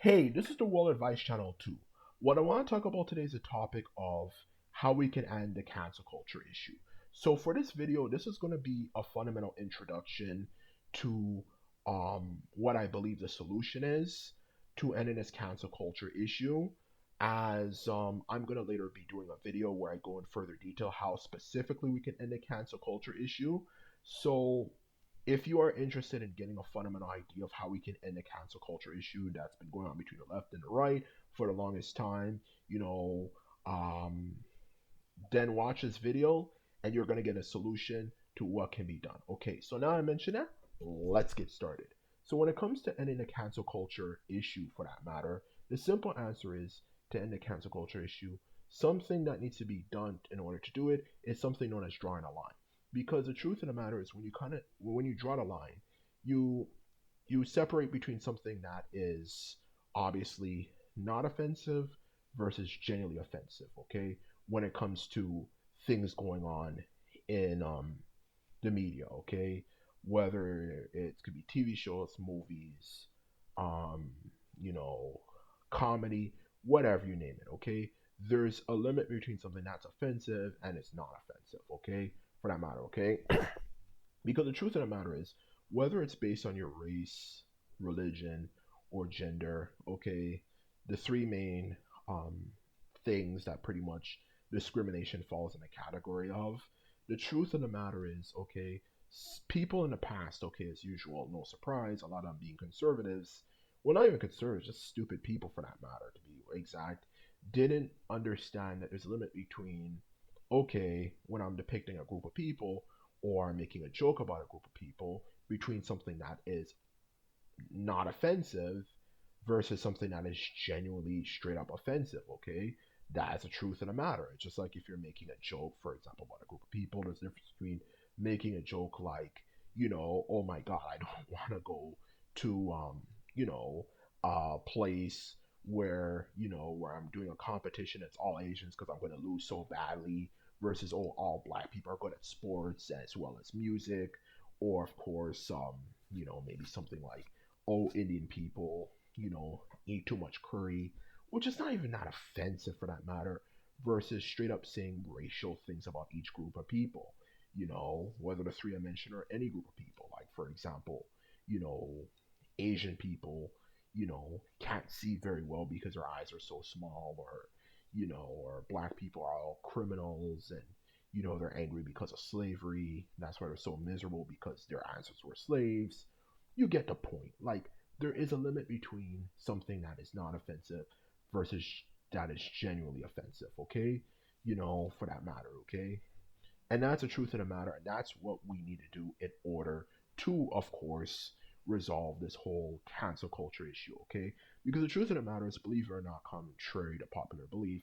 Hey, this is the World Advice Channel 2. What I want to talk about today is a topic of how we can end the cancel culture issue. So for this video, this is going to be a fundamental introduction to what I believe the solution is to ending this cancel culture issue. As I'm going to later be doing a video where I go in further detail how specifically we can end the cancel culture issue. So if you are interested in getting a fundamental idea of how we can end the cancel culture issue that's been going on between the left and the right for the longest time, you know, um, then watch this video and you're going to get a solution to what can be done. Okay, so now I mentioned that, let's get started. So, when it comes to ending the cancel culture issue for that matter, the simple answer is to end the cancel culture issue, something that needs to be done in order to do it is something known as drawing a line. Because the truth of the matter is when you draw the line, you you separate between something that is obviously not offensive versus genuinely offensive, okay? When it comes to things going on in the media, okay? Whether it could be TV shows, movies, um, you know, comedy, whatever you name it, okay? There's a limit between something that's offensive and it's not offensive, okay? For that matter, okay? Because the truth of the matter is, whether it's based on your race, religion, or gender, okay, the three main um, things that pretty much discrimination falls in the category of, the truth of the matter is, okay, people in the past, okay, as usual, no surprise, a lot of them being conservatives, well, not even conservatives, just stupid people for that matter, to be exact, didn't understand that there's a limit between, okay, when I'm depicting a group of people, or making a joke about a group of people between something that is not offensive versus something that is genuinely straight up offensive, okay? That's the truth of the matter. It's just like if you're making a joke, for example, about a group of people, there's a difference between making a joke like, oh my God, I don't want to go to, a place where I'm doing a competition that's all Asians because I'm going to lose so badly versus, oh, all black people are good at sports as well as music. Or, of course, maybe something like, oh, Indian people, eat too much curry, which is not even that offensive for that matter, versus straight up saying racial things about each group of people, whether the three I mentioned or any group of people. Like, for example, you know, Asian people, can't see very well because their eyes are so small, or black people are all criminals and, they're angry because of slavery. That's why they're so miserable because their ancestors were slaves. You get the point. Like, there is a limit between something that is not offensive versus that is genuinely offensive, okay? For that matter, okay? And that's the truth of the matter, and that's what we need to do in order to, of course, resolve this whole cancel culture issue, okay? Because the truth of the matter is, believe it or not, contrary to popular belief,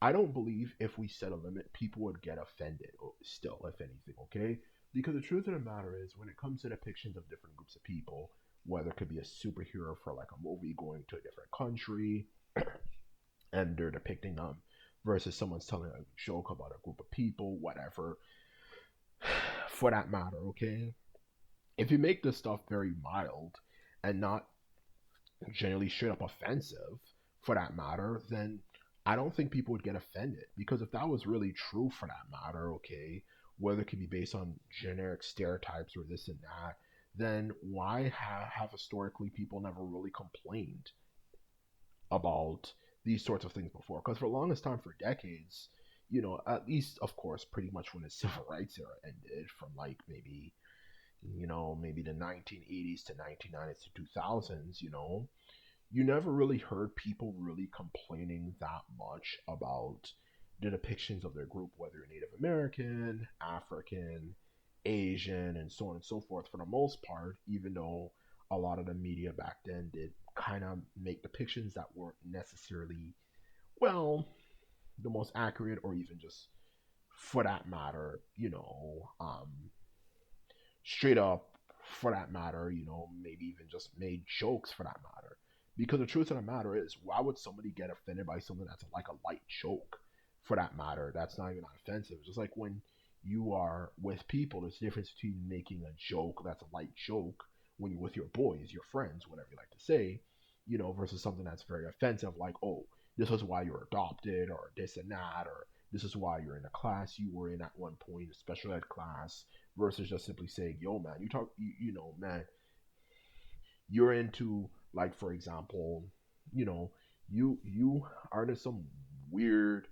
I don't believe if we set a limit, people would get offended, still, if anything, okay? Because the truth of the matter is, when it comes to depictions of different groups of people, whether it could be a superhero for like a movie going to a different country, and they're depicting them versus someone's telling a joke about a group of people, whatever, for that matter, okay? If you make this stuff very mild and not generally straight up offensive, for that matter, then I don't think people would get offended. Because if that was really true for that matter, okay, whether it could be based on generic stereotypes or this and that, then why have historically people never really complained about these sorts of things before? Because for the longest time, for decades, at least, of course, pretty much when the civil rights era ended, from like maybe the 1980s to 1990s to 2000s, you never really heard people really complaining that much about the depictions of their group, whether you're Native American, African, Asian, and so on and so forth, for the most part, even though a lot of the media back then did kind of make depictions that weren't necessarily, well, the most accurate, or even just for that matter, straight up for that matter, maybe even just made jokes for that matter. Because the truth of the matter is, why would somebody get offended by something that's like a light joke for that matter? That's not even offensive. It's just like when you are with people, there's a difference between making a joke that's a light joke when you're with your boys, your friends, whatever you like to say, versus something that's very offensive, like, oh, this is why you're adopted, or this and that, or this is why you're in a class you were in at one point, a special ed class, versus just simply saying, yo, man, man, you're into, like, for example, you know, you are into some weird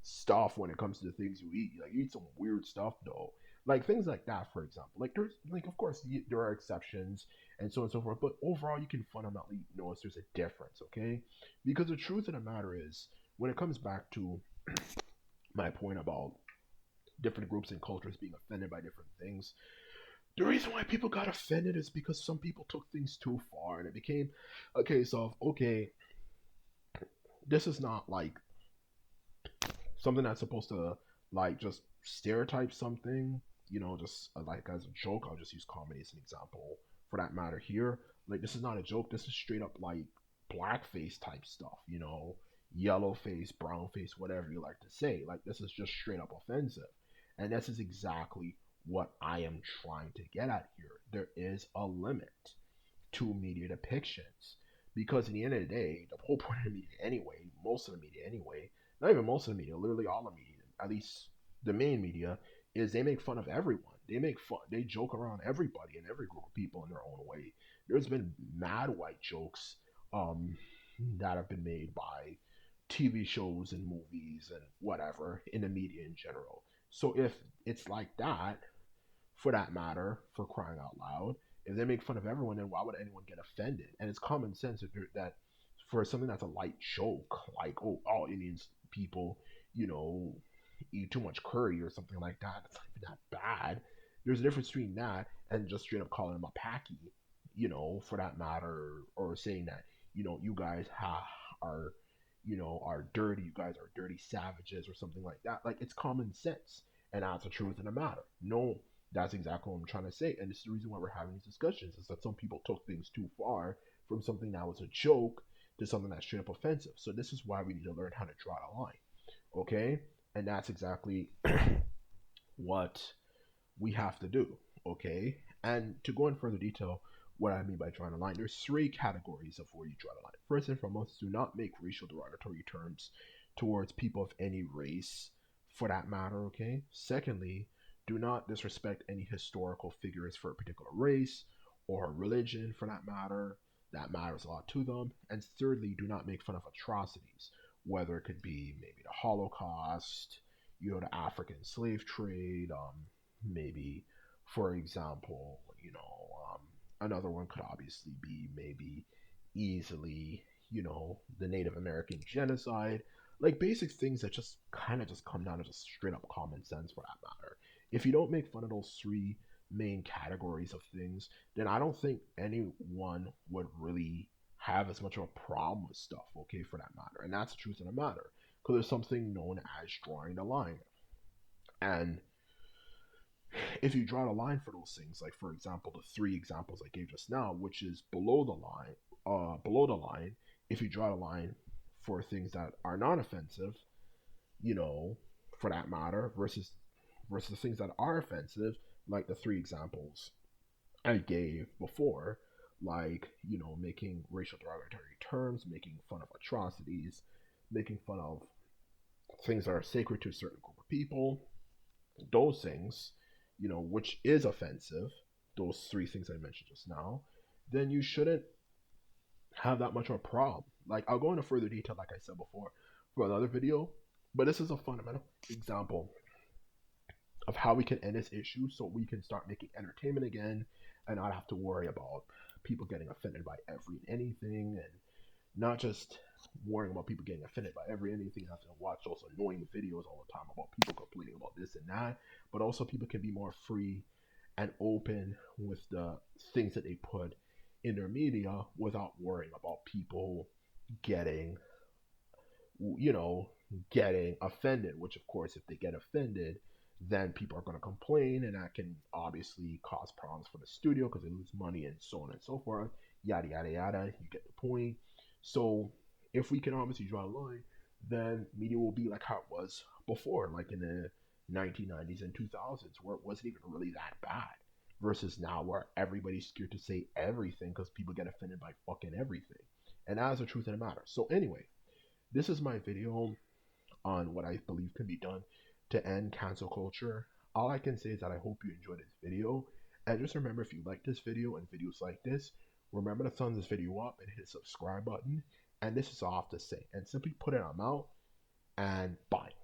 stuff when it comes to the things you eat. Like, you eat some weird stuff though. Like things like that, for example. Like there's like of course there are exceptions and so on and so forth, but overall you can fundamentally notice there's a difference, okay? Because the truth of the matter is, when it comes back to my point about different groups and cultures being offended by different things, the reason why people got offended is because some people took things too far and it became a case of, okay, this is not like something that's supposed to like just stereotype something, just like as a joke. I'll just use comedy as an example for that matter here. Like, this is not a joke. This is straight up like blackface type stuff, yellow face, brown face, whatever you like to say. Like, this is just straight up offensive. And this is exactly what I am trying to get at here. There is a limit to media depictions. Because in the end of the day, the whole point of the media anyway, most of the media anyway, not even most of the media, literally all the media, at least the main media, is they make fun of everyone. They joke around everybody and every group of people in their own way. There's been mad white jokes um, that have been made by TV shows and movies and whatever in the media in general. So if it's like that, for that matter, for crying out loud, if they make fun of everyone, then why would anyone get offended? And it's common sense that for something that's a light joke, like, oh, all Indians people, you know, eat too much curry or something like that, it's not even that bad. There's a difference between that and just straight up calling them a packy, for that matter, or saying that, you guys are, are dirty, you guys are dirty savages or something like that. Like, it's common sense. And that's the truth of the matter. No, that's exactly what I'm trying to say. And this is the reason why we're having these discussions, is that some people took things too far from something that was a joke to something that's straight up offensive. So this is why we need to learn how to draw the line. Okay? And that's exactly what we have to do. Okay? And to go in further detail, what I mean by drawing a line, there's three categories of where you draw the line. First and foremost, do not make racial derogatory terms towards people of any race, for that matter, okay? Secondly, do not disrespect any historical figures for a particular race or religion, for that matter. That matters a lot to them. And thirdly, do not make fun of atrocities, whether it could be maybe the Holocaust, the African slave trade, maybe, for example, another one could obviously be maybe easily, the Native American genocide, like basic things that just kind of just come down to just straight up common sense, for that matter. If you don't make fun of those three main categories of things, then I don't think anyone would really have as much of a problem with stuff, okay, for that matter. And that's the truth of the matter. Because there's something known as drawing the line. And if you draw the line for those things, like for example, the three examples I gave just now, which is below the line, if you draw the line for things that are not offensive, you know, for that matter, versus things that are offensive, like the three examples I gave before, like, making racial derogatory terms, making fun of atrocities, making fun of things that are sacred to a certain group of people, those things, which is offensive, those three things I mentioned just now, then you shouldn't have that much of a problem. Like, I'll go into further detail, like I said before, for another video, but this is a fundamental example of how we can end this issue so we can start making entertainment again and not have to worry about people getting offended by every and anything, and not just worrying about people getting offended by every anything, have to watch those annoying videos all the time about people complaining about this and that, but also people can be more free and open with the things that they put in their media without worrying about people getting, you know, getting offended, which of course, if they get offended, then people are going to complain, and that can obviously cause problems for the studio because they lose money and so on and so forth. Yada, yada, yada. You get the point. So, if we can obviously draw a line, then media will be like how it was before, like in the 1990s and 2000s, where it wasn't even really that bad. versus now where everybody's scared to say everything because people get offended by fucking everything. And that is the truth of the matter. So anyway, this is my video on what I believe can be done to end cancel culture. All I can say is that I hope you enjoyed this video. And just remember, if you like this video and videos like this, remember to thumbs this video up and hit the subscribe button. And this is all I have to say. And simply put it on out and bye.